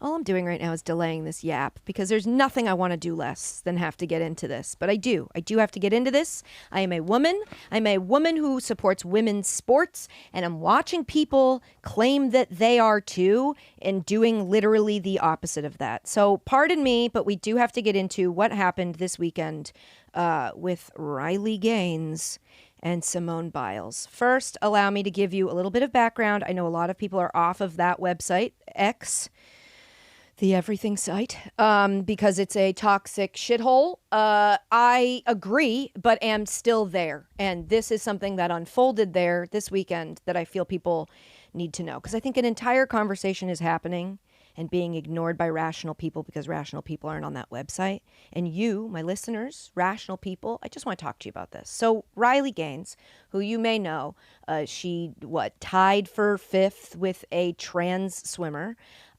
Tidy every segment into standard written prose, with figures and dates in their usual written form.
All I'm doing right now is delaying this yap because there's nothing I want to do less than have to get into this. But I do. I do have to get into this. I am a woman. I'm a woman who supports women's sports, and I'm watching people claim that they are too and doing literally the opposite of that. So pardon me, but we do have to get into what happened this weekend with Riley Gaines and Simone Biles. First, allow me to give you a little bit of background. I know a lot of people are off of that website, X, the everything site, because it's a toxic shithole. I agree, but am still there. And this is something that unfolded there this weekend that I feel people need to know. Because I think an entire conversation is happening and being ignored by rational people because rational people aren't on that website. And you, my listeners, rational people, I just want to talk to you about this. So Riley Gaines, who you may know, she, tied for 5th with a trans swimmer,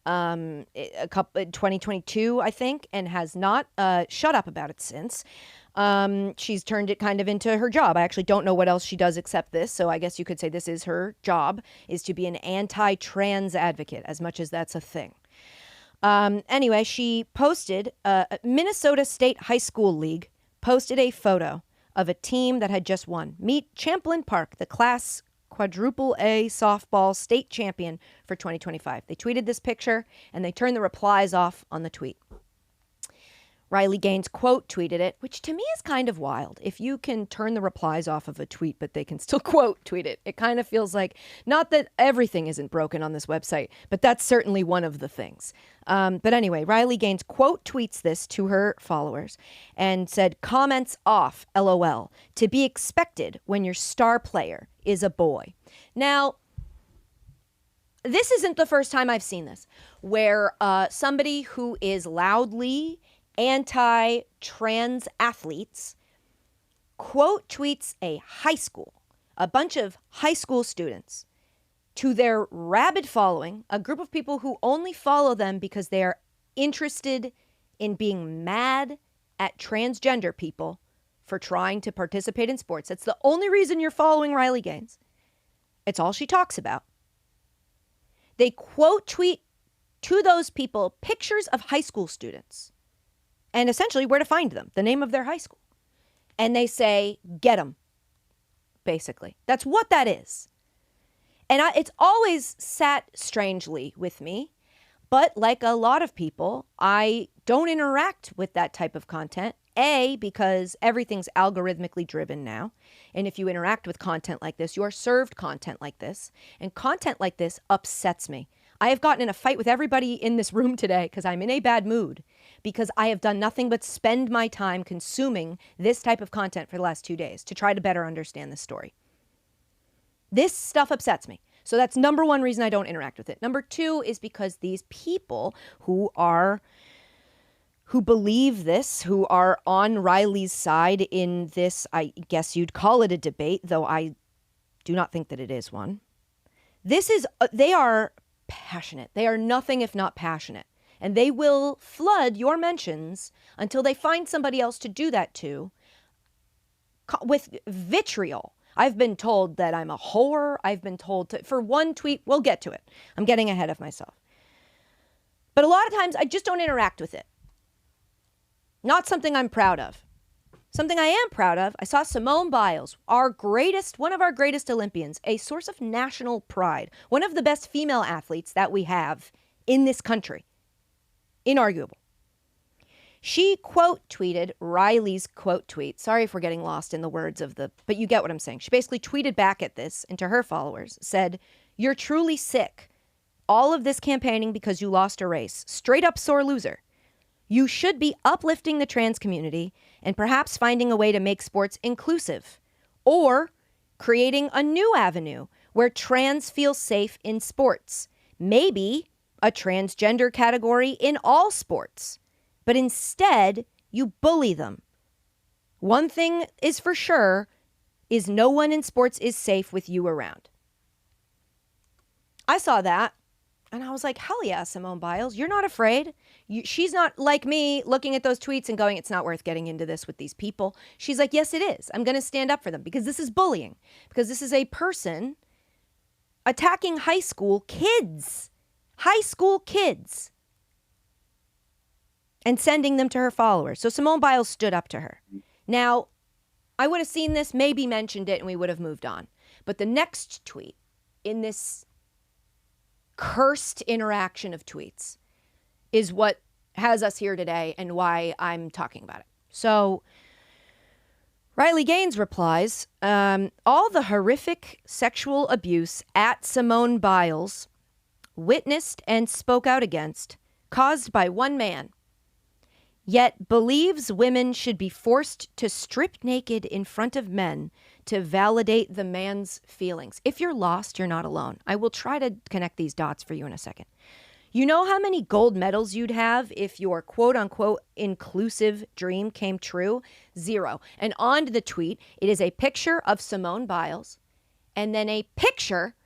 2022, I think, and has not shut up about it since. She's turned it kind of into her job. I actually don't know what else she does except this, so I guess you could say this is her job, is to be an anti-trans advocate, as much as that's a thing. Anyway, she posted, Minnesota State High School League posted a photo of a team that had just won. Meet Champlin Park, the Class Quadruple A softball state champion for 2025. They tweeted this picture and they turned the replies off on the tweet. Riley Gaines quote tweeted it, which to me is kind of wild. If you can turn the replies off of a tweet, but they can still quote tweet it, it kind of feels like, not that everything isn't broken on this website, but that's certainly one of the things. But anyway, Riley Gaines quote tweets this to her followers and said, comments off, LOL, to be expected when your star player is a boy. Now, this isn't the first time I've seen this, where somebody who is loudly anti-trans athletes quote tweets a bunch of high school students to their rabid following, a group of people who only follow them because they are interested in being mad at transgender people for trying to participate in sports. That's the only reason you're following Riley Gaines. It's all she talks about. They quote tweet to those people pictures of high school students and essentially where to find them, the name of their high school. And they say, get them, basically. That's what that is. And it's always sat strangely with me, but like a lot of people, I don't interact with that type of content. A, because everything's algorithmically driven now. And if you interact with content like this, you're served content like this. And content like this upsets me. I have gotten in a fight with everybody in this room today because I'm in a bad mood, because I have done nothing but spend my time consuming this type of content for the last 2 days to try to better understand the story. This stuff upsets me. So that's number one reason I don't interact with it. Number two is because these people who believe this, who are on Riley's side in this, I guess you'd call it a debate, though I do not think that it is one. They are passionate. They are nothing if not passionate. And they will flood your mentions until they find somebody else to do that to with vitriol. I've been told that I'm a whore. I've been told for one tweet, we'll get to it. I'm getting ahead of myself. But a lot of times I just don't interact with it. Not something I'm proud of. Something I am proud of, I saw Simone Biles, one of our greatest Olympians, a source of national pride, one of the best female athletes that we have in this country. Inarguable. She quote tweeted Riley's quote tweet. Sorry if we're getting lost in the words but you get what I'm saying. She basically tweeted back at this and to her followers said, "You're truly sick. All of this campaigning because you lost a race. Straight up sore loser. You should be uplifting the trans community and perhaps finding a way to make sports inclusive, or creating a new avenue where trans feel safe in sports. Maybe a transgender category in all sports. But instead, you bully them. One thing is for sure, is no one in sports is safe with you around." I saw that and I was like, hell yeah, Simone Biles, you're not afraid. She's not like me looking at those tweets and going, it's not worth getting into this with these people. She's like, yes, it is. I'm going to stand up for them because this is bullying, because this is a person attacking high school kids. High school kids. and sending them to her followers. So Simone Biles stood up to her. Now, I would have seen this, maybe mentioned it, and we would have moved on. But the next tweet in this cursed interaction of tweets is what has us here today and why I'm talking about it. So Riley Gaines replies, all the horrific sexual abuse at Simone Biles witnessed and spoke out against, caused by one man, yet believes women should be forced to strip naked in front of men to validate the man's feelings. If you're lost, you're not alone. I will try to connect these dots for you in a second. You know how many gold medals you'd have if your quote-unquote inclusive dream came true? 0. And on to the tweet, it is a picture of Simone Biles and then a picture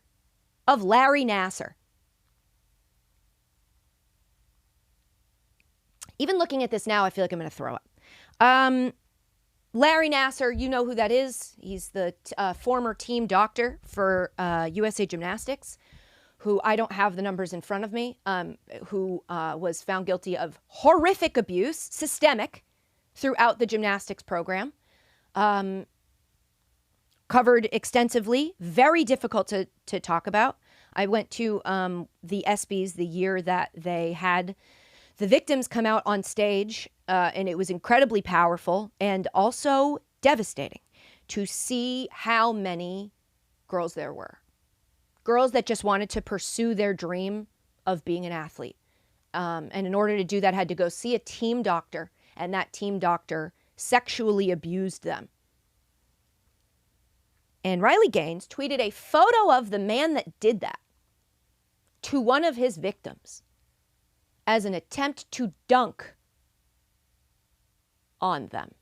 of Larry Nassar. Even looking at this now, I feel like I'm going to throw up. Larry Nassar, you know who that is. He's the former team doctor for USA Gymnastics, who I don't have the numbers in front of me, who was found guilty of horrific abuse, systemic, throughout the gymnastics program. Covered extensively, very difficult to talk about. I went to the ESPYs the year that they had the victims come out on stage, and it was incredibly powerful and also devastating to see how many girls there were. Girls that just wanted to pursue their dream of being an athlete. And in order to do that, had to go see a team doctor, and that team doctor sexually abused them. And Riley Gaines tweeted a photo of the man that did that to one of his victims as an attempt to dunk on them.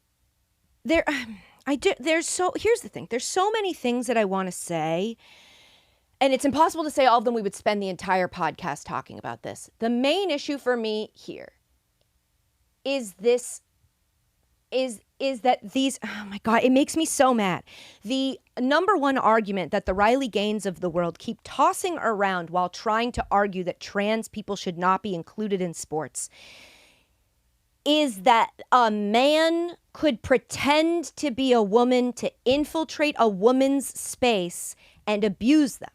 Here's the thing. There's so many things that I want to say, and it's impossible to say all of them. We would spend the entire podcast talking about this. The main issue for me here is that these, oh my God, it makes me so mad. The number one argument that the Riley Gaines of the world keep tossing around while trying to argue that trans people should not be included in sports is that a man could pretend to be a woman to infiltrate a woman's space and abuse them.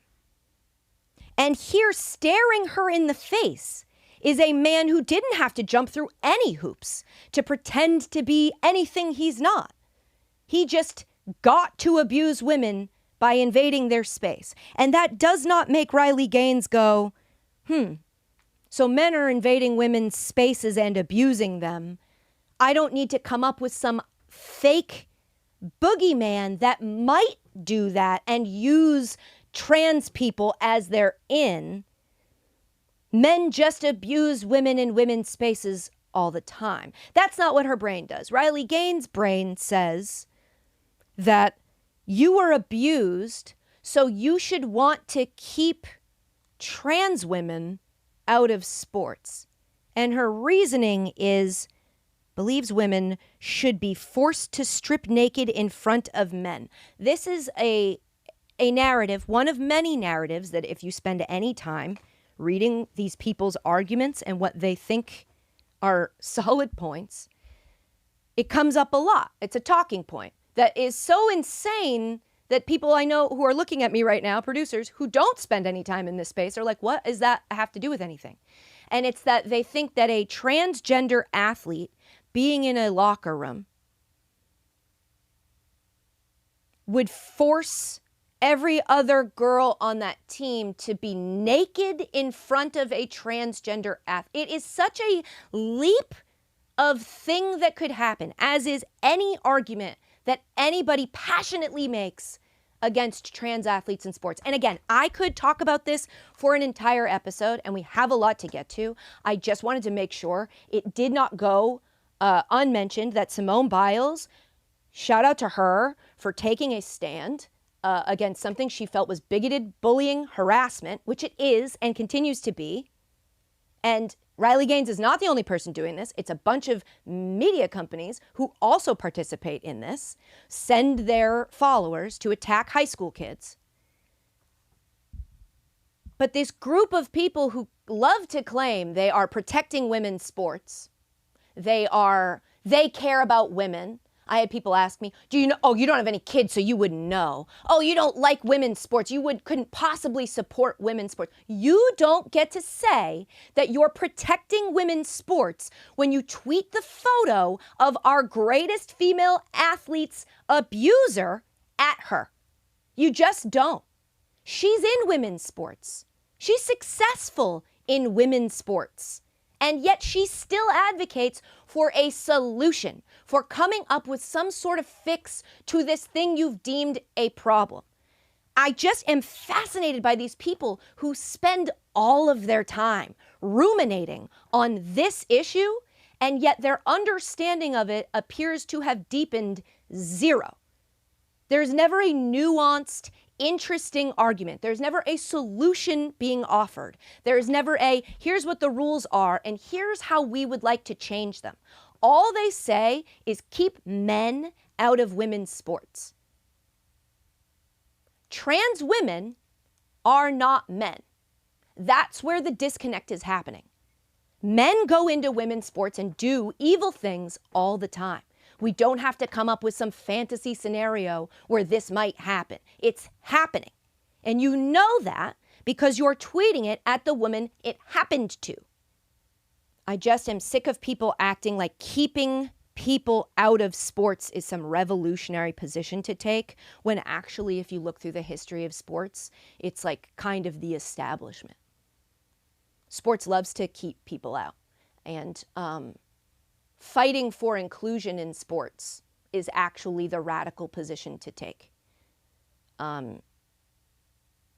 And here, staring her in the face, is a man who didn't have to jump through any hoops to pretend to be anything he's not. He just got to abuse women by invading their space. And that does not make Riley Gaines go, so men are invading women's spaces and abusing them. I don't need to come up with some fake boogeyman that might do that and use trans people as their in. Men just abuse women in women's spaces all the time. That's not what her brain does. Riley Gaines' brain says that you were abused, so you should want to keep trans women out of sports. And her reasoning believes women should be forced to strip naked in front of men. This is a narrative, one of many narratives that if you spend any time reading these people's arguments and what they think are solid points, it comes up a lot. It's a talking point that is so insane that people I know who are looking at me right now, producers who don't spend any time in this space, are like, what does that have to do with anything? And it's that they think that a transgender athlete being in a locker room would force every other girl on that team to be naked in front of a transgender athlete. It is such a leap of thing that could happen, as is any argument that anybody passionately makes against trans athletes in sports. And again, I could talk about this for an entire episode, and we have a lot to get to. I just wanted to make sure it did not go unmentioned that Simone Biles, shout out to her for taking a stand against something she felt was bigoted, bullying, harassment, which it is and continues to be. And Riley Gaines is not the only person doing this. It's a bunch of media companies who also participate in this, send their followers to attack high school kids. But this group of people who love to claim they are protecting women's sports, They care about women. I had people ask me, do you know, oh, you don't have any kids, so you wouldn't know. Oh, you don't like women's sports. Couldn't possibly support women's sports. You don't get to say that you're protecting women's sports when you tweet the photo of our greatest female athlete's abuser at her. You just don't. She's in women's sports. She's successful in women's sports. And yet she still advocates for a solution, for coming up with some sort of fix to this thing you've deemed a problem. I just am fascinated by these people who spend all of their time ruminating on this issue, and yet their understanding of it appears to have deepened zero. There's never a nuanced, interesting argument. There's never a solution being offered. There's never a, here's what the rules are, and here's how we would like to change them. All they say is keep men out of women's sports. Trans women are not men. That's where the disconnect is happening. Men go into women's sports and do evil things all the time. We don't have to come up with some fantasy scenario where this might happen. It's happening. And you know that because you're tweeting it at the woman it happened to. I just am sick of people acting like keeping people out of sports is some revolutionary position to take, when actually, if you look through the history of sports, it's like kind of the establishment. Sports loves to keep people out. And fighting for inclusion in sports is actually the radical position to take. And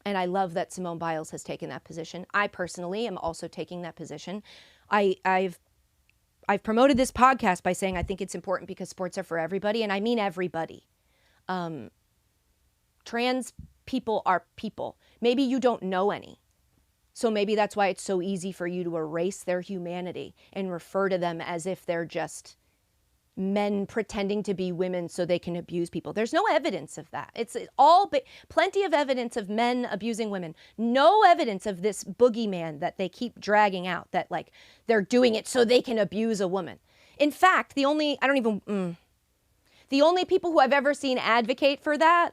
I love that Simone Biles has taken that position. I personally am also taking that position. I've promoted this podcast by saying I think it's important because sports are for everybody, and I mean everybody. Trans people are people. Maybe you don't know any. So maybe that's why it's so easy for you to erase their humanity and refer to them as if they're just men pretending to be women so they can abuse people. There's no evidence of that. It's all plenty of evidence of men abusing women. No evidence of this boogeyman that they keep dragging out, that like they're doing it so they can abuse a woman. In fact, the only people who I've ever seen advocate for that,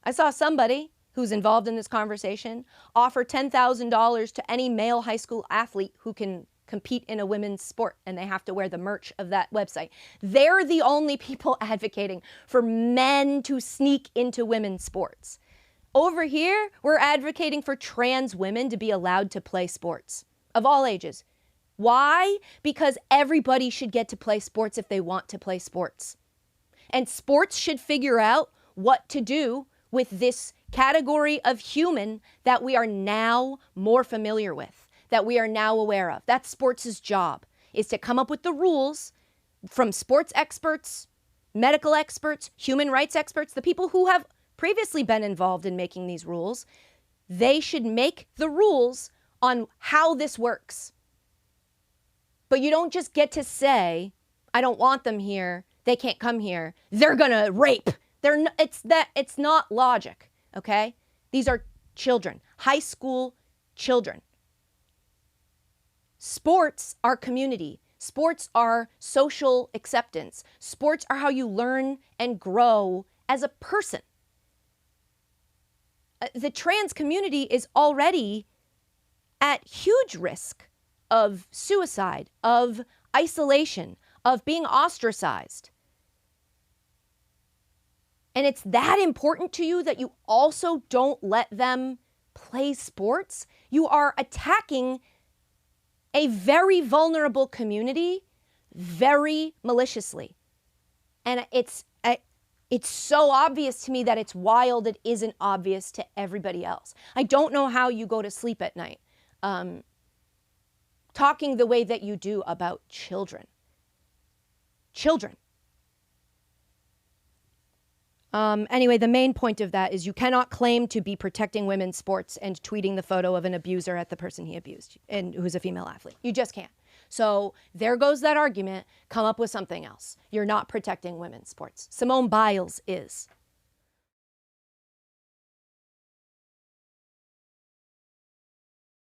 I saw somebody who's involved in this conversation offer $10,000 to any male high school athlete who can compete in a women's sport, and they have to wear the merch of that website. They're the only people advocating for men to sneak into women's sports. Over here, we're advocating for trans women to be allowed to play sports of all ages. Why? Because everybody should get to play sports if they want to play sports. And sports should figure out what to do with this category of human that we are now more familiar with, that we are now aware of. That's sports' job, is to come up with the rules from sports experts, medical experts, human rights experts, the people who have previously been involved in making these rules. They should make the rules on how this works. But you don't just get to say, I don't want them here, they can't come here, they're gonna rape. It's not logic, okay? These are children, high school children. Sports are community. Sports are social acceptance. Sports are how you learn and grow as a person. The trans community is already at huge risk of suicide, of isolation, of being ostracized. And it's that important to you that you also don't let them play sports? You are attacking a very vulnerable community very maliciously. And it's so obvious to me that it's wild it isn't obvious to everybody else. I don't know how you go to sleep at night talking the way that you do about children. Children. Anyway, the main point of that is you cannot claim to be protecting women's sports and tweeting the photo of an abuser at the person he abused and who's a female athlete. You just can't. So there goes that argument. Come up with something else. You're not protecting women's sports. Simone Biles is.